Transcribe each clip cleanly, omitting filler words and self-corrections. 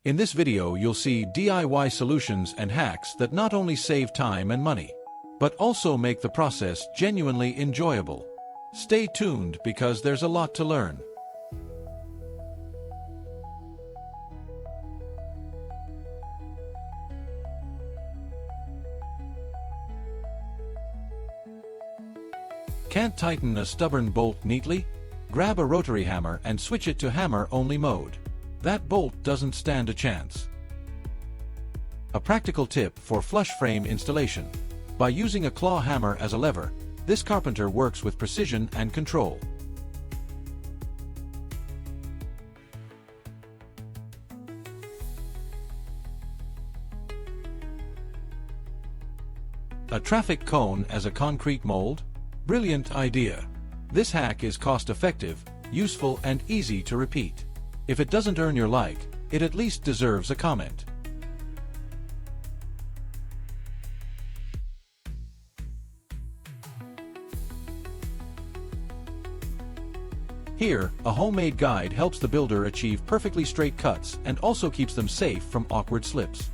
In this video you'll see DIY solutions and hacks that not only save time and money, but also make the process genuinely enjoyable. Stay tuned because there's a lot to learn. Can't tighten a stubborn bolt neatly? Grab a rotary hammer and switch it to hammer-only mode. That bolt doesn't stand a chance. A practical tip for flush frame installation. By using a claw hammer as a lever, this carpenter works with precision and control. A traffic cone as a concrete mold? Brilliant idea. This hack is cost-effective, useful, and easy to repeat. If it doesn't earn your like, it at least deserves a comment. Here, a homemade guide helps the builder achieve perfectly straight cuts and also keeps them safe from awkward slips.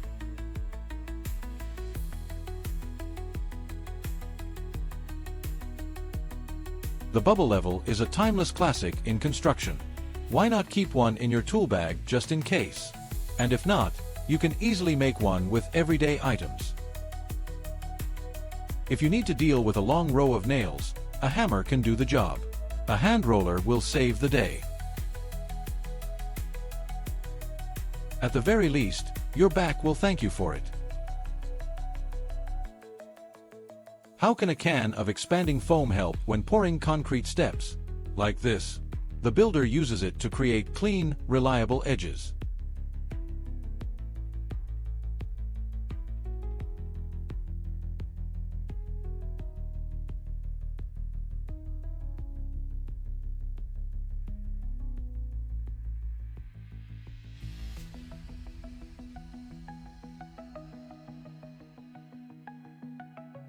The bubble level is a timeless classic in construction. Why not keep one in your tool bag just in case? And if not, you can easily make one with everyday items. If you need to deal with a long row of nails, a hammer can do the job. A hand roller will save the day. At the very least, your back will thank you for it. How can a can of expanding foam help when pouring concrete steps? Like this. The builder uses it to create clean, reliable edges.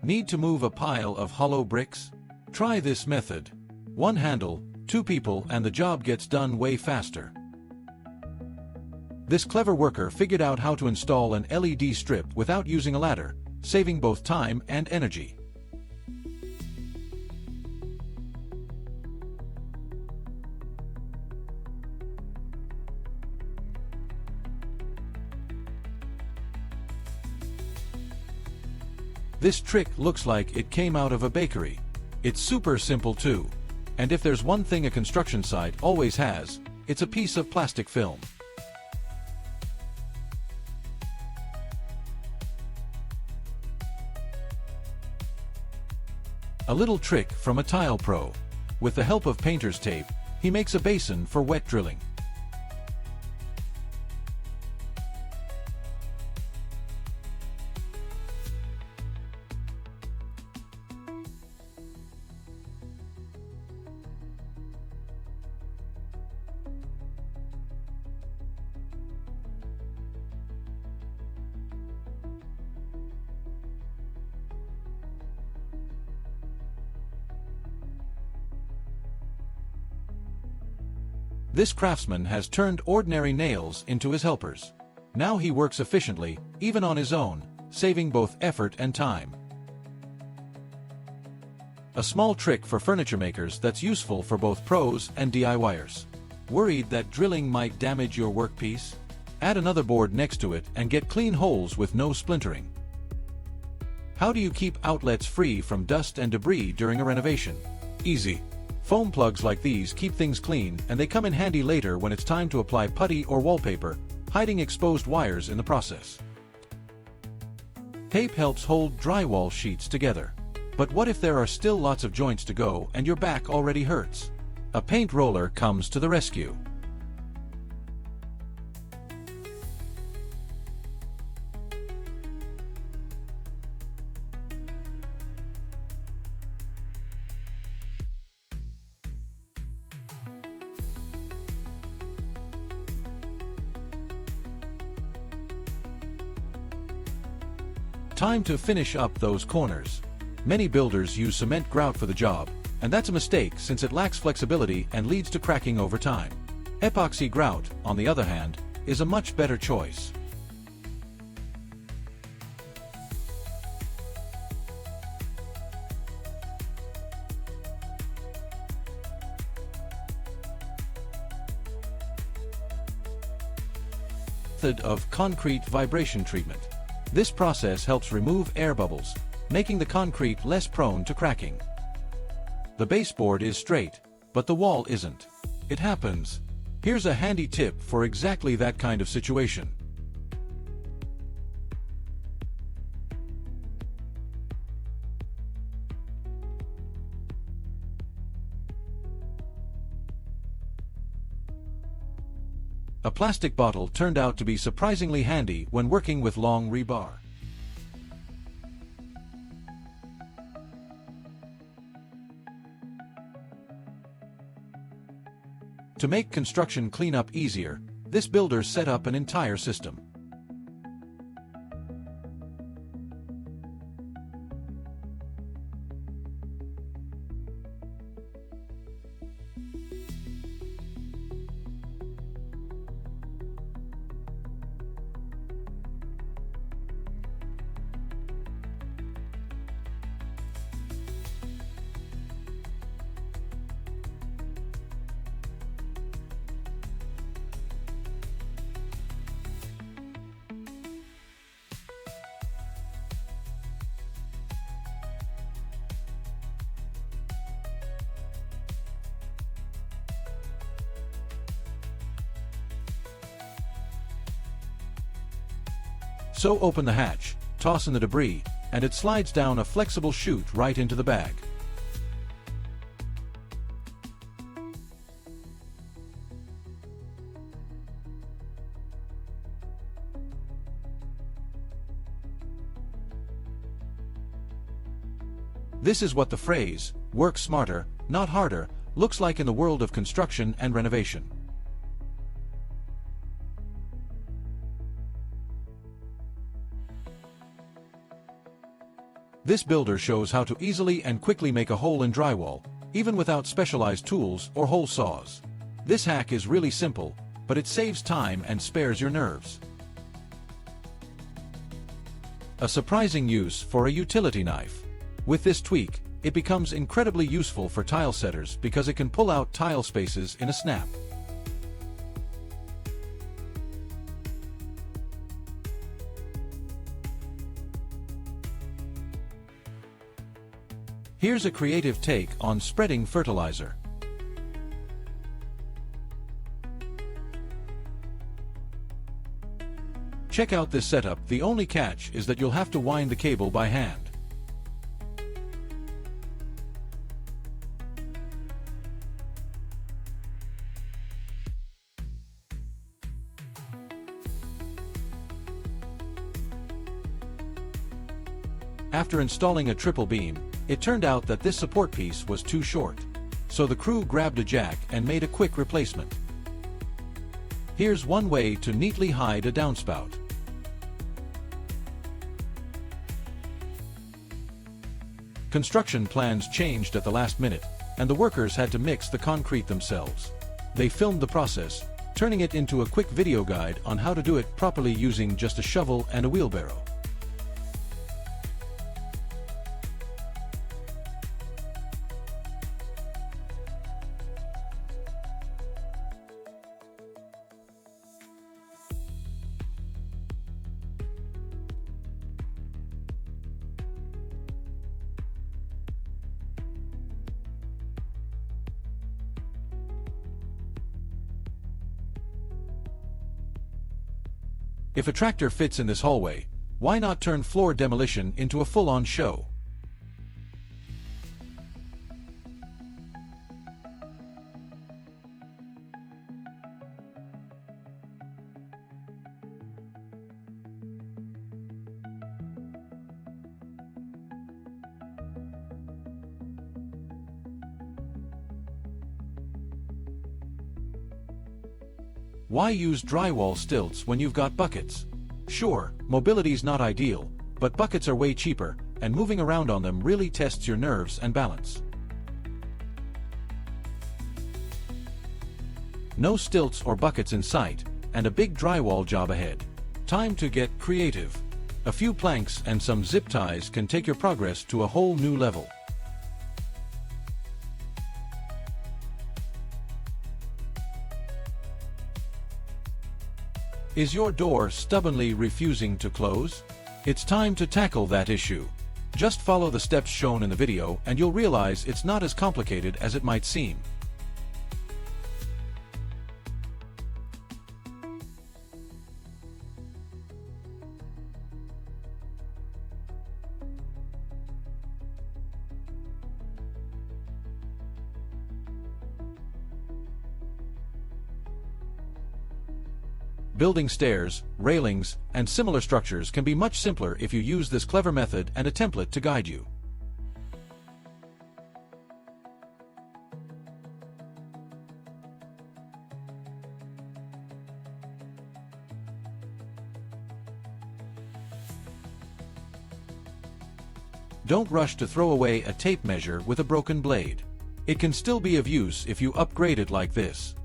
Need to move a pile of hollow bricks? Try this method. One handle, 2 people, and the job gets done way faster. This clever worker figured out how to install an LED strip without using a ladder, saving both time and energy. This trick looks like it came out of a bakery. It's super simple too. And if there's one thing a construction site always has, it's a piece of plastic film. A little trick from a tile pro. With the help of painter's tape, he makes a basin for wet drilling. This craftsman has turned ordinary nails into his helpers. Now he works efficiently, even on his own, saving both effort and time. A small trick for furniture makers that's useful for both pros and DIYers. Worried that drilling might damage your workpiece? Add another board next to it and get clean holes with no splintering. How do you keep outlets free from dust and debris during a renovation? Easy. Foam plugs like these keep things clean, and they come in handy later when it's time to apply putty or wallpaper, hiding exposed wires in the process. Tape helps hold drywall sheets together. But what if there are still lots of joints to go and your back already hurts? A paint roller comes to the rescue. Time to finish up those corners. Many builders use cement grout for the job, and that's a mistake since it lacks flexibility and leads to cracking over time. Epoxy grout, on the other hand, is a much better choice. Method of concrete vibration treatment. This process helps remove air bubbles, making the concrete less prone to cracking. The baseboard is straight, but the wall isn't. It happens. Here's a handy tip for exactly that kind of situation. A plastic bottle turned out to be surprisingly handy when working with long rebar. To make construction cleanup easier, this builder set up an entire system. So open the hatch, toss in the debris, and it slides down a flexible chute right into the bag. This is what the phrase, "work smarter, not harder," looks like in the world of construction and renovation. This builder shows how to easily and quickly make a hole in drywall, even without specialized tools or hole saws. This hack is really simple, but it saves time and spares your nerves. A surprising use for a utility knife. With this tweak, it becomes incredibly useful for tile setters because it can pull out tile spaces in a snap. Here's a creative take on spreading fertilizer. Check out this setup. The only catch is that you'll have to wind the cable by hand. After installing a triple beam, it turned out that this support piece was too short. So the crew grabbed a jack and made a quick replacement. Here's one way to neatly hide a downspout. Construction plans changed at the last minute, and the workers had to mix the concrete themselves. They filmed the process, turning it into a quick video guide on how to do it properly using just a shovel and a wheelbarrow. If a tractor fits in this hallway, why not turn floor demolition into a full-on show? Why use drywall stilts when you've got buckets? Sure, mobility's not ideal, but buckets are way cheaper, and moving around on them really tests your nerves and balance. No stilts or buckets in sight, and a big drywall job ahead. Time to get creative. A few planks and some zip ties can take your progress to a whole new level. Is your door stubbornly refusing to close? It's time to tackle that issue. Just follow the steps shown in the video and you'll realize it's not as complicated as it might seem. Building stairs, railings, and similar structures can be much simpler if you use this clever method and a template to guide you. Don't rush to throw away a tape measure with a broken blade. It can still be of use if you upgrade it like this.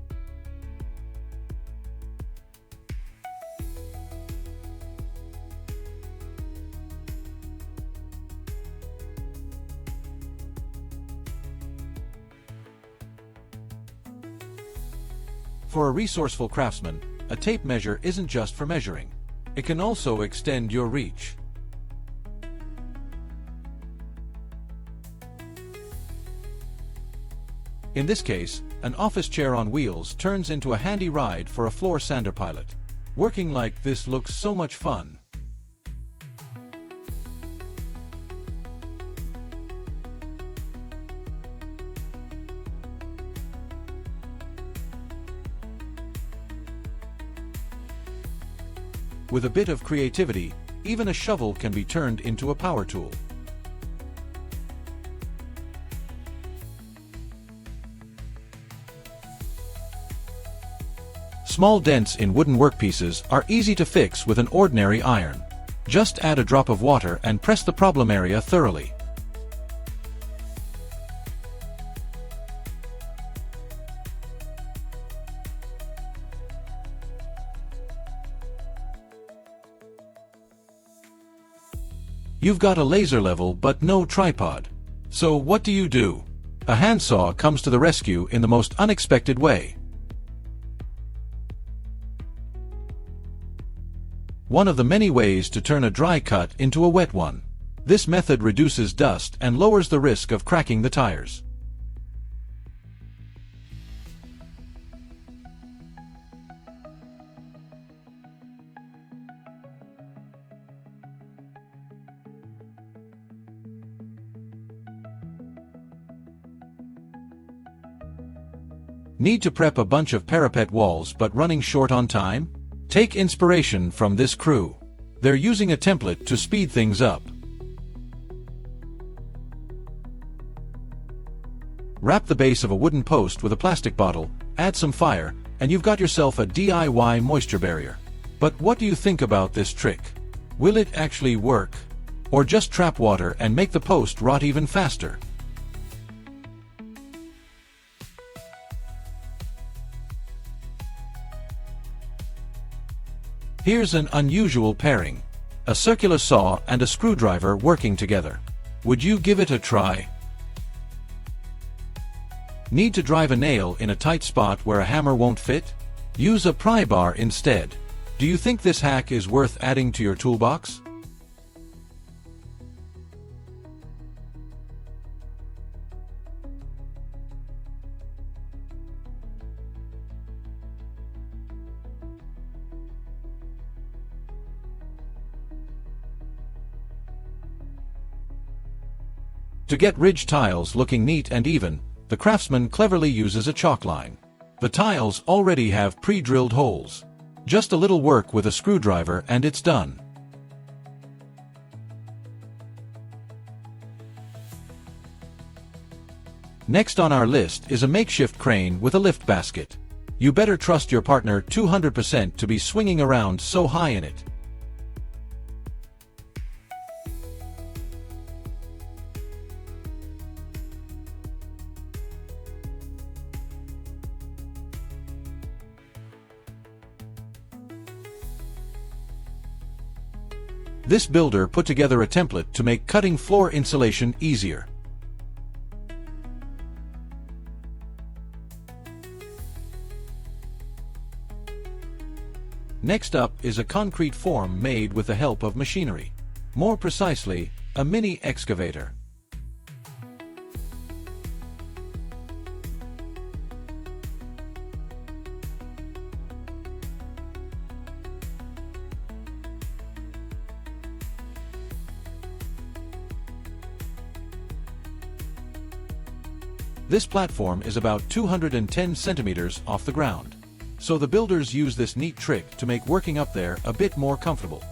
For a resourceful craftsman, a tape measure isn't just for measuring. It can also extend your reach. In this case, an office chair on wheels turns into a handy ride for a floor sander pilot. Working like this looks so much fun. With a bit of creativity, even a shovel can be turned into a power tool. Small dents in wooden workpieces are easy to fix with an ordinary iron. Just add a drop of water and press the problem area thoroughly. You've got a laser level but no tripod. So what do? A handsaw comes to the rescue in the most unexpected way. One of the many ways to turn a dry cut into a wet one. This method reduces dust and lowers the risk of cracking the tires. Need to prep a bunch of parapet walls but running short on time? Take inspiration from this crew. They're using a template to speed things up. Wrap the base of a wooden post with a plastic bottle, add some fire, and you've got yourself a DIY moisture barrier. But what do you think about this trick? Will it actually work? Or just trap water and make the post rot even faster? Here's an unusual pairing. A circular saw and a screwdriver working together. Would you give it a try? Need to drive a nail in a tight spot where a hammer won't fit? Use a pry bar instead. Do you think this hack is worth adding to your toolbox? To get ridge tiles looking neat and even, the craftsman cleverly uses a chalk line. The tiles already have pre-drilled holes. Just a little work with a screwdriver and it's done. Next on our list is a makeshift crane with a lift basket. You better trust your partner 200% to be swinging around so high in it. This builder put together a template to make cutting floor insulation easier. Next up is a concrete form made with the help of machinery. More precisely, a mini excavator. This platform is about 210 centimeters off the ground. So the builders use this neat trick to make working up there a bit more comfortable.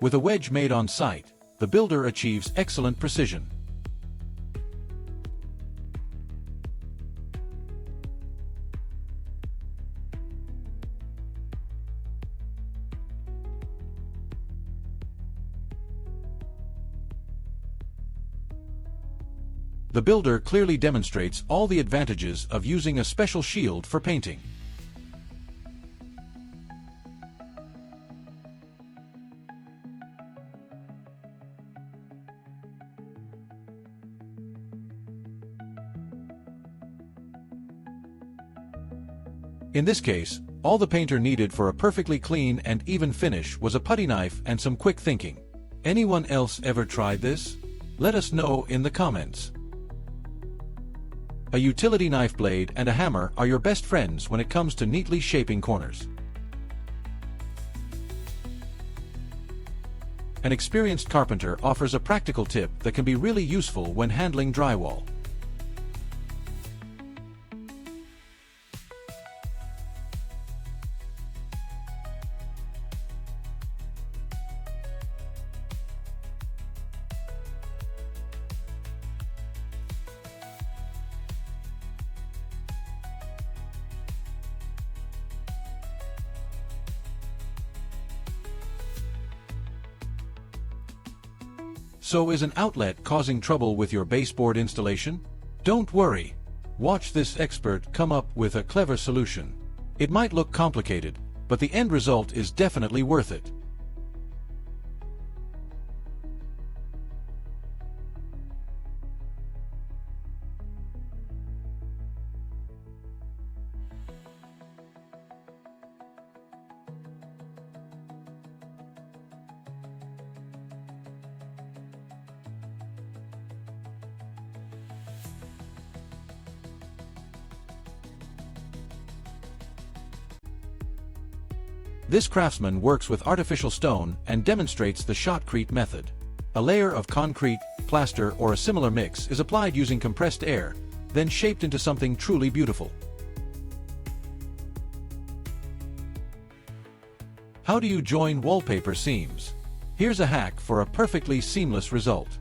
With a wedge made on site, the builder achieves excellent precision. The builder clearly demonstrates all the advantages of using a special shield for painting. In this case, all the painter needed for a perfectly clean and even finish was a putty knife and some quick thinking. Anyone else ever tried this? Let us know in the comments. A utility knife blade and a hammer are your best friends when it comes to neatly shaping corners. An experienced carpenter offers a practical tip that can be really useful when handling drywall. So is an outlet causing trouble with your baseboard installation? Don't worry. Watch this expert come up with a clever solution. It might look complicated, but the end result is definitely worth it. This craftsman works with artificial stone and demonstrates the shotcrete method. A layer of concrete, plaster, or a similar mix is applied using compressed air, then shaped into something truly beautiful. How do you join wallpaper seams? Here's a hack for a perfectly seamless result.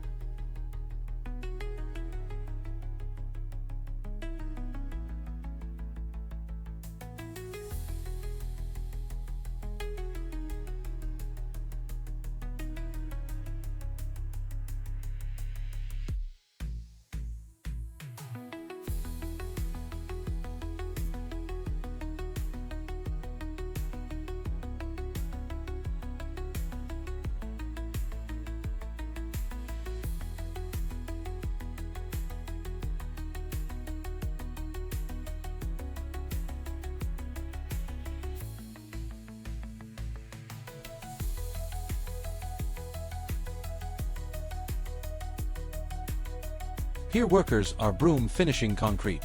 Here workers are broom finishing concrete.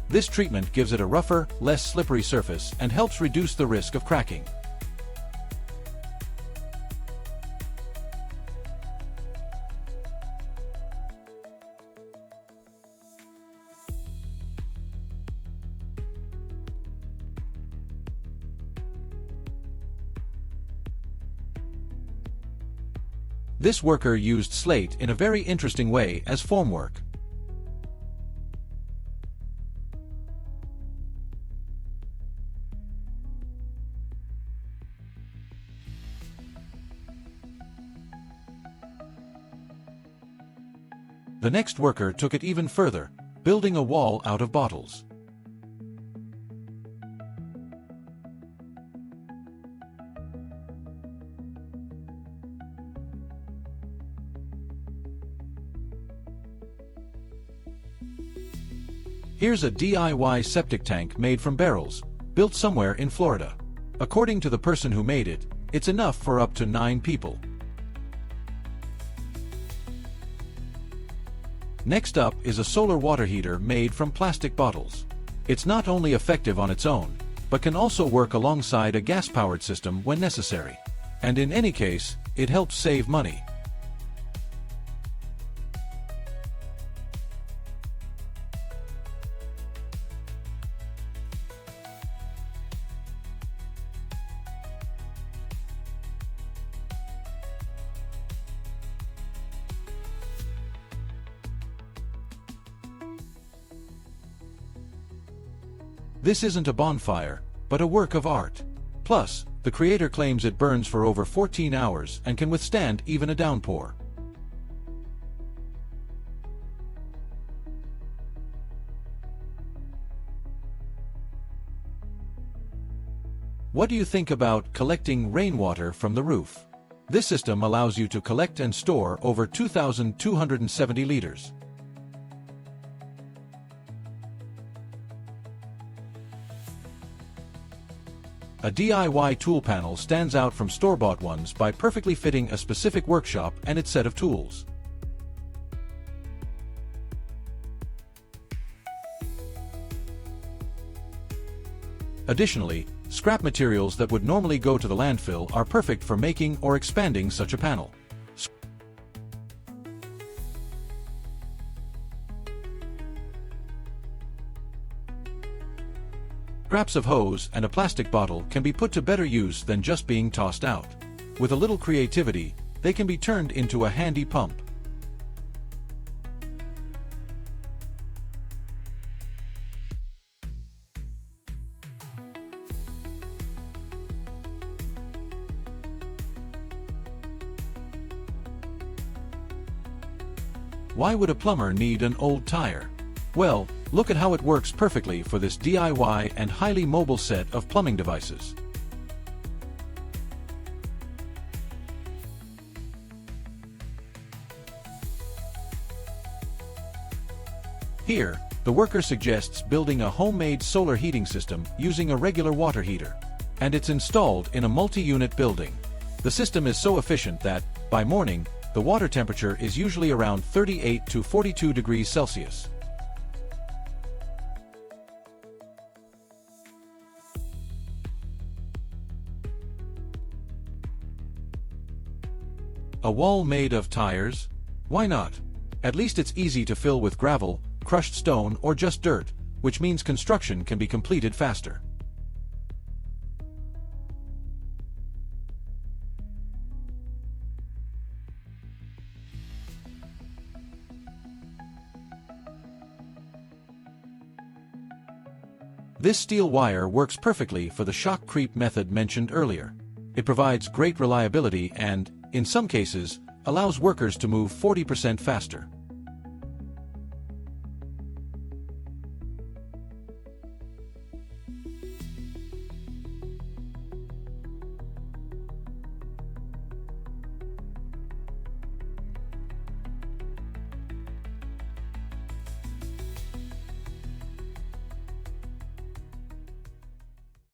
This treatment gives it a rougher, less slippery surface and helps reduce the risk of cracking. This worker used slate in a very interesting way as formwork. The next worker took it even further, building a wall out of bottles. Here's a DIY septic tank made from barrels, built somewhere in Florida. According to the person who made it, it's enough for up to 9 people. Next up is a solar water heater made from plastic bottles. It's not only effective on its own, but can also work alongside a gas-powered system when necessary. And in any case, it helps save money. This isn't a bonfire, but a work of art. Plus, the creator claims it burns for over 14 hours and can withstand even a downpour. What do you think about collecting rainwater from the roof? This system allows you to collect and store over 2,270 liters. A DIY tool panel stands out from store-bought ones by perfectly fitting a specific workshop and its set of tools. Additionally, scrap materials that would normally go to the landfill are perfect for making or expanding such a panel. Scraps of hose and a plastic bottle can be put to better use than just being tossed out. With a little creativity, they can be turned into a handy pump. Why would a plumber need an old tire? Well, look at how it works perfectly for this DIY and highly mobile set of plumbing devices. Here, the worker suggests building a homemade solar heating system using a regular water heater. And it's installed in a multi-unit building. The system is so efficient that, by morning, the water temperature is usually around 38 to 42 degrees Celsius. A wall made of tires? Why not? At least it's easy to fill with gravel, crushed stone, or just dirt, which means construction can be completed faster. This steel wire works perfectly for the shock creep method mentioned earlier. It provides great reliability and, in some cases, allows workers to move 40% faster.